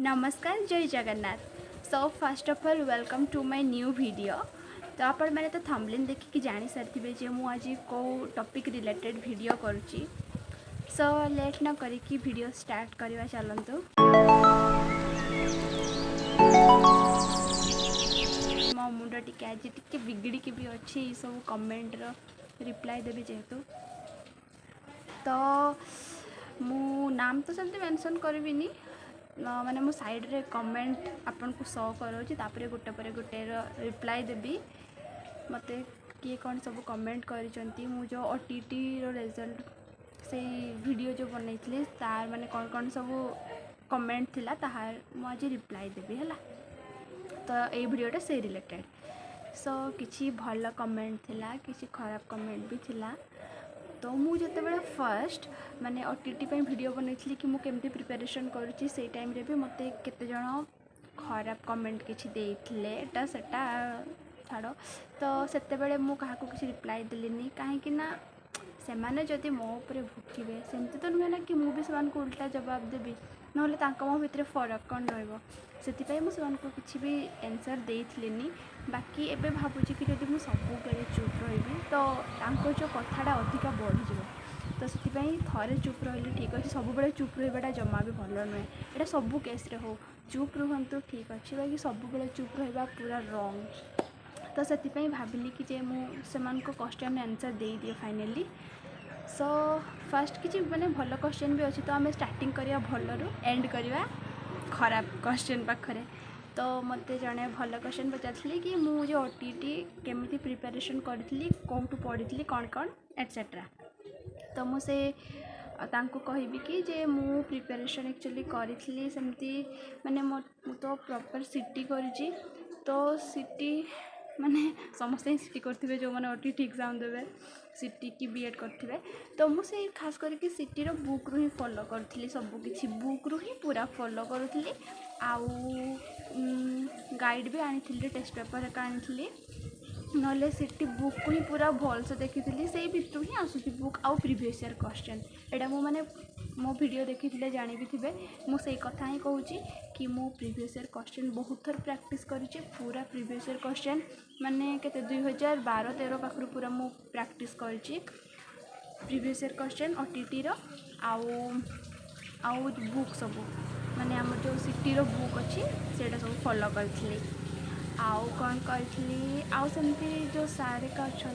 नमस्कार जय Jagannath. So first of all welcome to my new video. तो आपण मैंने तो थंबनेल देखिकी जानी सारी जे मु आज को टॉपिक रिलेटेड वीडियो करुच्ची। सो लेट न करिकी वीडियो स्टार्ट करवा चलतु। मो मुंड टिके आज टिके बिगड़ी भी अच्छी सब कमेंट रिप्लाई देवी जेहेतु तो मु नाम तो सेमती मेंशन करबिनी माने मो साइड रे कमेंट आपन को शो करोची तापरे गोटे पर गोटे रिप्लाई देबी। मते किए कौन सब कमेंट करिसंती मु जो ओटीटी रो रिजल्ट से वीडियो जो बनैतली तार माने कौन कौन सब कमेंट थिला ताहार मु आज रिप्लाई देबी हला। तो ए वीडियोटा से रिलेटेड सो किछि भल कमेंट थिला किछि खराब कमेंट भी थिला। तो मु जते फर्स्ट माने ओटीटी पे वीडियो बनैतली कि मु केमती प्रिपरेशन करूची से टाइम रे भी मते केते जण खराब कमेंट किछि देइथिले एटा सेटा छाड़ो। तो सेते बेले मु काहा को किछि रिप्लाई देलिनी काहे कि ना से माने जदि मो ऊपर भुकिबे सेमती तो नुहे ना कि मु भी सेमान को उल्टा जवाब देबी नहले तांको मो भितरे फरक कौन रहइबो। सेति मु सेमान को किछि भी आंसर देइथिलेनी। बाकी एबे भाबुची कि जदि मु सबु बेले चुप रहिबी तो तांको जो कथाटा अधिका बढ़ी जिवो। तो से थरे चुप रही ठीक अच्छे सब बेले चुप रहा जमा भी भल नुहे यहाँ सबू केस रे हो चुप रुहतु ठीक अच्छे बाकी सब बेले चुप रहा पूरा रंग। तो से भाविली कि जे मुझे क्वेश्चन आंसर दे दिए फाइनली। सो फर्स्ट किसी माने भल क्वेश्चन भी अच्छी तो आम स्टार्टिंग करवा भलू एंड करवा खराब क्वेश्चन पाखरे। तो मते जड़े भल क्वेश्चन पचारि कि मुझे ओटीटी केमिति प्रिपरेशन करी कौटू पढ़ी कौन कौन एटसेट्रा। तो मुझे तांको कहबी कि जे मु प्रिपरेशन एक्चुअली करी सेमती माने मो तो प्रॉपर सिटी करी। तो सिटी माने समस्ते सिटी करथिबे जो माने ओटीटी एग्जाम देबे सिटी की बीएड करथिबे। तो मुझे खास करके सिटी रो बुक रु ही फॉलो करथली सब किछि बुक रु ही पूरा फॉलो करथली। आउ गाइड भी आनी टेस्ट पेपर का आनी नले सिटी बुक को ही पूरा भल से देखी से भितर ही आसूसी बुक आउ प्रीवियस ईयर क्वेश्चन एटा मु माने मो वीडियो देखी जानी भी थे मुझे कथा ही कहूँ कि मु प्रीवियस ईयर क्वेश्चन बहुत थर प्रैक्टिस करी पूरा प्रीवियस ईयर क्वेश्चन माने केते 2012-13 पाखरु पूरा मु प्रैक्टिस करी प्रीवियस ईयर क्वेश्चन ओटीटी रो आउ बुक सब माने आम जो सिटी रो बुक अच्छी सेटा सब फॉलो करी। आउ कौन करी आउ सेमती जो सारे का अच्छा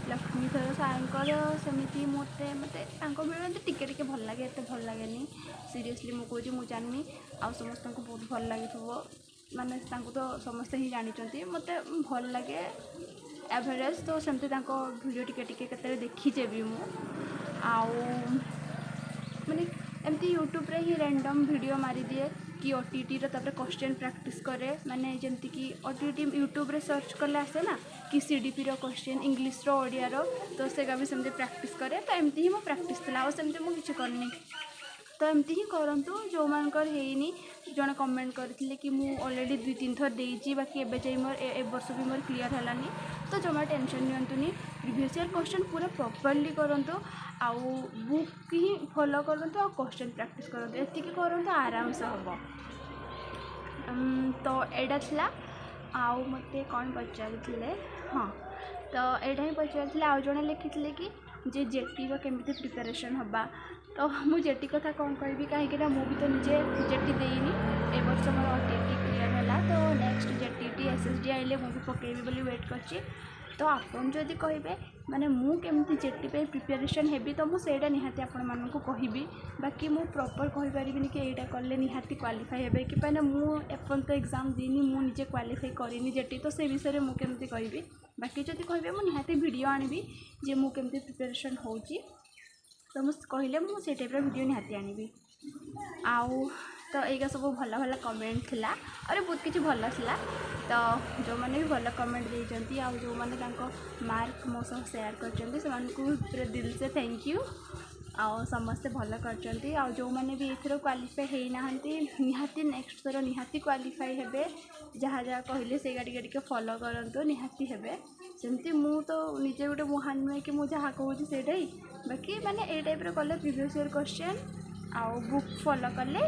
लक्ष्मीधर सार सेमती मते मते भिडियो टिके टिके भल लगे एत भल लगे सीरियसली मुझे मुझे जानी आउ समस्त को बहुत भल लगे माने तो समस्ते ही जानी मत भल लगे एवरेज। तो सेमती भिडियो टिके टिके केते देखीचे भी मु आउ माने एमती यूट्यूब रे ही रैंडम वीडियो मारी दिए कि ओटीटी रो तापर क्वेश्चन प्रैक्टिस करे माने जमती कि ओटीटी यूट्यूब रे सर्च करले आसे ना कि सीडीपी रो क्वेश्चन इंग्लिश रो ओडिया रो तो सेगा भी सेमती प्रैक्टिस करे। तो एमती ही मो प्रैक्टिस थला सेमती मु किछि करनी। तो एमती ही करंतु जो मानकर हेनी जने कमेंट करथिले कि मु ऑलरेडी 2-3 थर देइची बाकी एबे जाई मोर ए वर्ष भी मोर क्लियर हलानी। तो जमा टेंशन नियंतुनी प्रीवियस ईयर क्वेश्चन पूरा प्रॉपर्ली करंतु आउ बुक ही फॉलो करंतु आ क्वेश्चन प्रैक्टिस करंतु एतिकी करंतु आराम से हबो। तो एडा थला आउ मते कौन पचारिथिले हाँ तो एडा ही पचारिथिले आउ जने लिखिथिले कि जे जेटी रो केमिति प्रिपरेशन हबा। तो मु जेटी कथा कौन कहबी कहीं मु भी तो निजे जेटी देइनी ए वर्ष मोर ओटीटी क्लियर होला। तो नेक्स्ट जेटीटी एसएसडी आइले मु भी पकेबी बोली वेट करची। तो आपन जदि कहबे माने मु केमिति जेटी पे प्रिपरेशन हेबी तो मु सेटा निहाती आपन मानन को कहबी। बाकी मु प्रॉपर कहि परिबिनी कि एटा करले निहाती क्वालिफाई हेबे कि पाना मु एपन तो एग्जाम देनी मु निजे क्वालिफाई करिनी जेटी। तो से विषय रे मु केमिति कहबी बाकी जदि कहबे मु निहाती वीडियो आनिबी जे मु केमिति प्रिपरेशन होउची। तो मुझे कहले मुझे टाइप वीडियो निहाती आनिबी आउ तो यही सब भल भल कमेंट थिला और बहुत किसी भल थिला। तो जो मैंने भी भल कमेंट देइचंती आउ जो माने तांको मार्क मो सब शेयर करचंती सेमानकु पूरा दिल से थैंक यू। आउ समस्ते भल करचंती आउ जो माने भी एथरो क्वालिफाई हेई नाहंती निहाती नेक्स्ट थरो निहाती क्वालिफाई हेबे जहाँ जहाँ कहले से गाड़ी गाड़ी के फॉलो करंतो निहाती हेबे। सेमती मु तो निजे गोटे महान नुहे कि मु जहाँ कहूँ से बाकी माने ए टाइप रो कले प्रीवियस ईयर क्वेश्चन आउ बुक फॉलो कले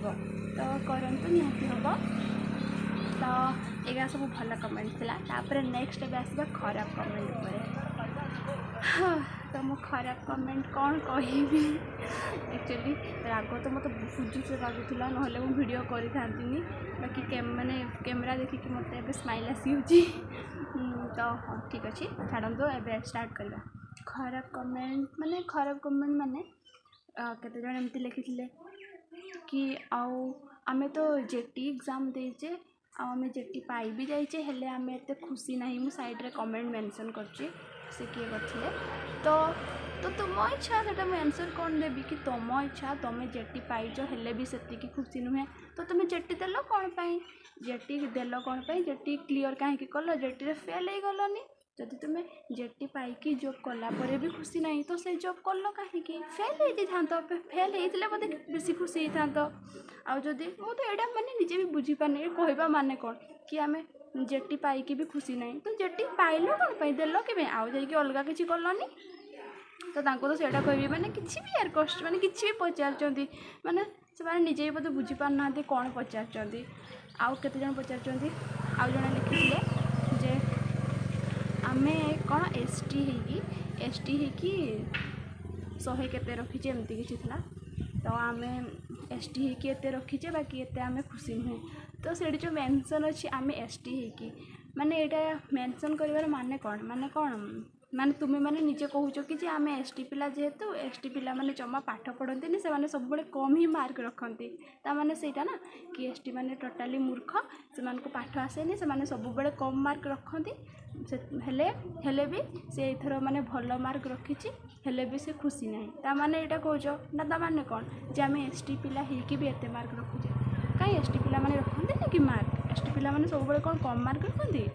हो तो करंतु निहाती हम। तो एगा सब भल कमेंट थिला। तापर नेक्स्ट एबे आसबा खराब कमेंट ऊपर। तो मो खराब कमेंट कौन कहबी एक्चुअली राग तो मत बहुत जोर से लगुला ना मु वीडियो करी थांतीनी बाकी माने कैमरा देखिक मत ए स्माइल आसी तो हाँ ठीक अच्छे छाड़ू ए स्टार्ट करवा। खराब कमेंट माने केते जण एमती लिखिथिले कि आमे तो जेटी एग्जाम देचे आमे जेटी पाई भी जाइए हेले आमे एते खुशी नहीं। मु साइड रे कमेंट मेंशन करची से किए करथिले तो तुम इच्छा से मेंशन कौन देवी कि तुम इच्छा तुम्हें जेटी पाइज हेले भी सेतिकी खुशी नुहे तो तुम्हें जेटी देल कौन पाई जेटी देल कौन पाई जेटी क्लियर कहीं कल जेटी रे फेल हो गलनी जदि तुम्हें जेटी पाई जॉब कला परे भी खुशी नहीं तो से जॉब कल कहीं फेल हो फेल होते बोधे बेसी खुशी होता आदि मुझे यहाँ माने निजे भी बुझी पाने कहवा माने कौन कि आम जेटी पाई भी खुशी नहीं तो जेटी पाइल कौन पाई देल कि आउ जाकि अलग किसी कलनी तो सेटा कहबी माने किसी भी यार कष्ट माने किसी भी पचार माने से निजे भी बोधे बुझी पारना कौन पचार आउ केते जण पचार आउ जणे लिखिले जे आमे कौन एसटी होगी 100 केते रखीचे एमती किसी थिला तो आमे एसटी होगी एते रखीचे बाकी एते आमे खुशी नुहे तो से जो मेंशन अच्छी आमे एसटी होगी माने यहाँ मेंशन कर माने कौन माने तुम्हें माने निजे कहूच कि आम एसटी पिला जेहेतु एसटी पिला माने जमा पाठ पढ़ती से माने सब बड़े कम ही मार्क रखती ताने सहीटा ना कि एसटी माने टोटाली मूर्ख से पाठ आसेनी से माने सब बड़े कम मार्क रखती हेले भी से एथर माने भल मार्क रखी हेले भी से खुशी नहीं ताने यहाँ कौच ना ताने कौन जे आम एसटी पिला होगी भी एत मार्क रखुचे कहीं एसटी पिला माने रखते ना कि मार्क एसटी पिला माने सब बड़े कौन कम मार्क रखती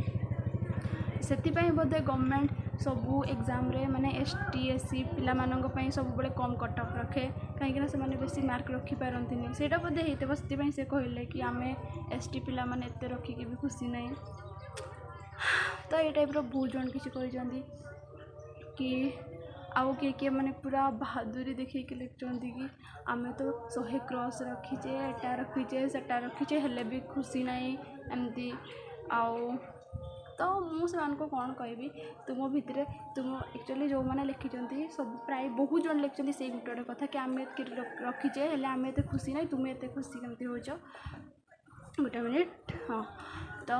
से बोधे गवर्नमेंट सबू एग्जाम रे माने एसटी एससी पिला मानक सब बड़े कम कट ऑफ रखे कहीं से माने बेसी मार्क रखी पारंतिनी सेटा बोधे हेते से से कहले कि आमे एसटी पिला माने एते रखिके भी खुशी नहीं तो ये टाइप बहुत जन किसी कहते कि आउ किए माने पूरा बहादुरी देखिए लिखुंट कि आम तो 100 क्रॉस रखीचे एटा रखीचे सेटा रखीचे हेले भी खुशी नहीं एमती आउ तो मुझे कौन कहबी तुम भितर तुम एक्चुअली जो मैंने लिखिं सब प्राय बहुत जन लिखिं से गोटे कथा कि आम रखीचे हेले आम एत खुशी नहीं तुम्हें एत खुशी केमती हो गोटे मिनिट हाँ तो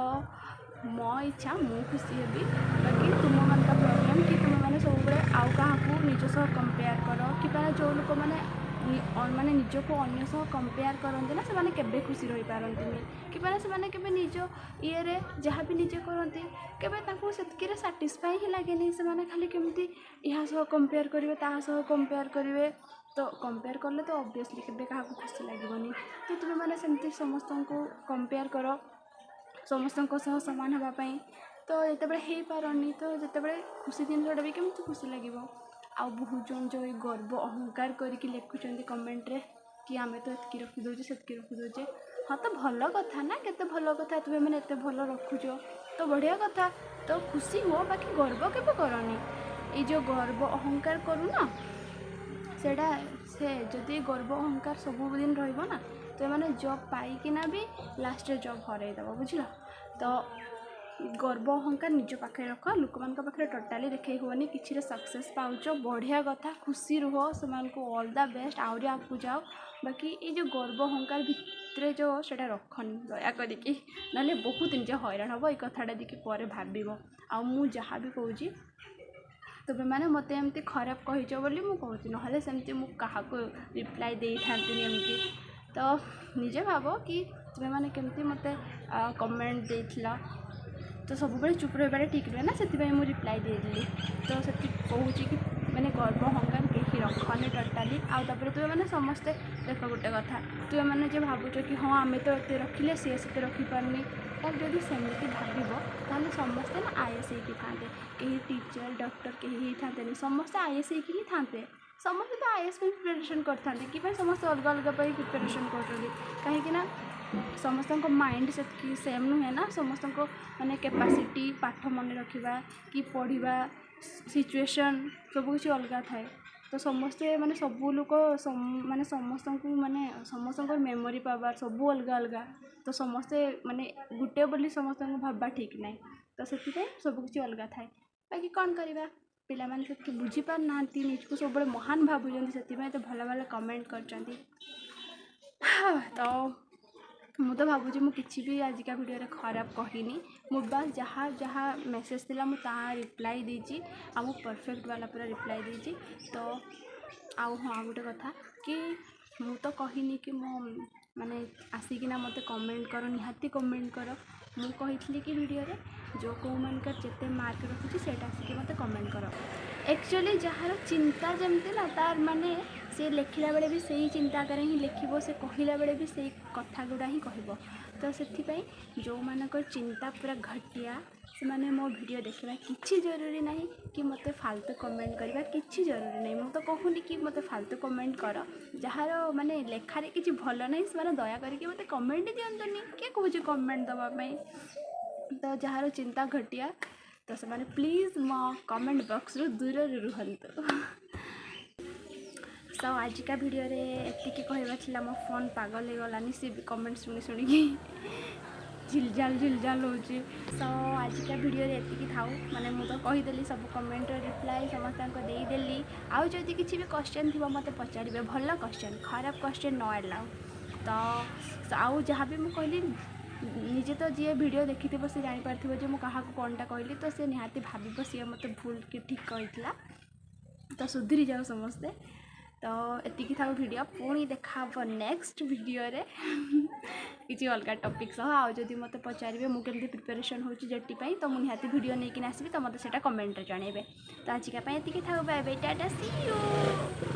मो इच्छा मु खुशी हेबी बाकी तुम मान का प्रॉब्लम कि तुम मैंने सब बड़े आउ क्या निज सह कंपेयर कर कि जो लोक मैंने माने निज को अन्य सह कंपेयर करते ना से केबे खुशी रही पारंतिनी कि माने से माने केबे निज ये रे जहाँ भी निजे करती केबे ताको सेतकी सैटिस्फाई ही लगे से माने खाली केमती यहाँ सह कंपेयर करेंगे ता सह कंपेयर करेंगे तो कंपेयर कले तो ऑब्वियसली केबे क्या खुशी लगेनी तो तुम्हें मैंने सेमती समस्त को कंपेयर कर समस्त सामान हाँपाई तो जिते हो पारनी तो जिते खुशी जिनसा भी केमती खुशी लगे आउ बहुत जन जो गर्व अहंकार करके लिखुंट कमेंट रे कि आम तो एतकी रखीदे से रखीदे हाँ तो भल कथा ना केते भल कथा तुम्हें मैंने एत भल रखुच तो बढ़िया कथा तो खुशी हुआ बाकी गर्व केबे करनी ये जो गर्व अहंकार करूना सेटा से जदि गर्व अहंकार सबुदिन रहा तो मैंने जॉब पाइकिना भी लास्ट जॉब हरईदेव बुझल तो गर्व अहंकार निज पाखे रख लोक मान पाखे टोटाली देखे हुए कि सक्सेस पाउच बढ़िया कथा खुशी रुह से ऑल द बेस्ट आहरी आगू जाओ बाकी ये जो गर्व अहंकार भितर जो सेटा रखनी दया करिकी ना बहुत निजे हैरान हम ये कथाटा देखिए पर भाव आ जहाँ भी कहूँ तुम मैंने मत एमती खराब कहीच बोली मुझे ना सेमती मुझे रिप्लाई दे था एमती तो निजे भाव कि तुम्हें मैंने केमती मत कमेंट देथिला तो सब बेले चुप रही ठीक नुहे ना से मुझे रिप्लाई देदेली तो से कहूँ कि मैंने गर्व अहंकार कहीं रखनी टोटाली आउे तुम्हें मैंने समस्ते देख गोटे कथा तुम्हें मैंने जो भावुच कि हाँ आम तो ये रखिले सी से रखिपारनी तब जब सेमती भाव समस्ते ना आईएएस ही था कहीं टीचर डॉक्टर कहीं था समस्ते आईएएस ही था समस्ते तो आईएएस प्रिपरेशन करते कि समस्त अलग अलग प्रिपरेशन कर कहीं समस्त माइंड से सेम नुहे ना समस्त माने कैपेसिटी पाठ मन रखा कि पढ़ा सिचुएशन सब किसी अलग थाए तो समस्ते माने सबू लोक माने समस्त को माने समस्त मेमोरी पावर सब अलग अलग तो समस्ते माने गुटे बोली समस्त भाबा ठीक ना तो से सबकि अलग थाए बाकी कौन करवा पिला माने से बुझी पार ना निजको सब महान भावुं से भल भल कमेंट कर तो मु तो भावुँ मु किसी भी आजिका वीडियो खराब कहनी मु बस जहाँ जहाँ मेसेज थी मुझे रिप्लाई देती आ मु परफेक्ट वाला पूरा रिप्लाई देती तो आउ हाँ गोटे कथा कि मु तो कहनी कि मो माने आसिकिना मते कमेंट कर निहाती कमेंट कर मु कही कि वीडियो रे जो कौ मानकर जिते मार्क रखुची सेटा आसिक मते कमेंट कर एक्चुअली जहाँ चिंता जमती ना तार माने से लिखला बेले भी सही चिंता करे ही लिखिबो से कहला बेले भी सही कथा गुड़ा ही कहबो तो से जो मानकर चिंता पूरा घटिया से माने मो वीडियो देखा किसी जरूरी नहीं कि मते फालतू कमेंट करवा किसी जरूरी नहीं मु तो कहूनी कि मते फालतू कमेंट कर जार माने लेखारे किसी भल नहीं से दया करके मते कमेंट दियंतुनी किए कहूँ कमेंट दवाई तो जार चिंता घटिया तो से माने प्लीज मो कमेंट बॉक्स रु दूर रुहंतु सो आजिका वीडियो रे एतिकी कहवा थिला मो फोन पागल हो गलानी सी कमेंट शुणी शुणी झिलझाल होची सो आजिका वीडियो रे एतिकी थाउ माने मु तो कहीदेली सब कमेंट रिप्लाई समस्त देदेली आउ जदि किसी भी क्वेश्चन थी मत पचारे भल क्वेश्चन खराब क्वेश्चन न एलाउ तो आउ जहाँ भी मु कहली निजे तो जी वीडियो देखी से जापार जो मुझे क्या कौनटा कहली तो सी निहाती भाव सी मत भूल कि ठीक कही तो सुधरी जाओ समस्ते तो एतिकी था वीडियो पुणी देखा नेक्स्ट वीडियो रे किसी अलग टॉपिक सह आउ जदि मत पचारे मुझे प्रिपरेशन हो जेटी तो मुझे निहाती वीडियो नहीं आसबि तो मत से कमेंट जनइबे तो आजिका एतिकी था bye bye tata see you.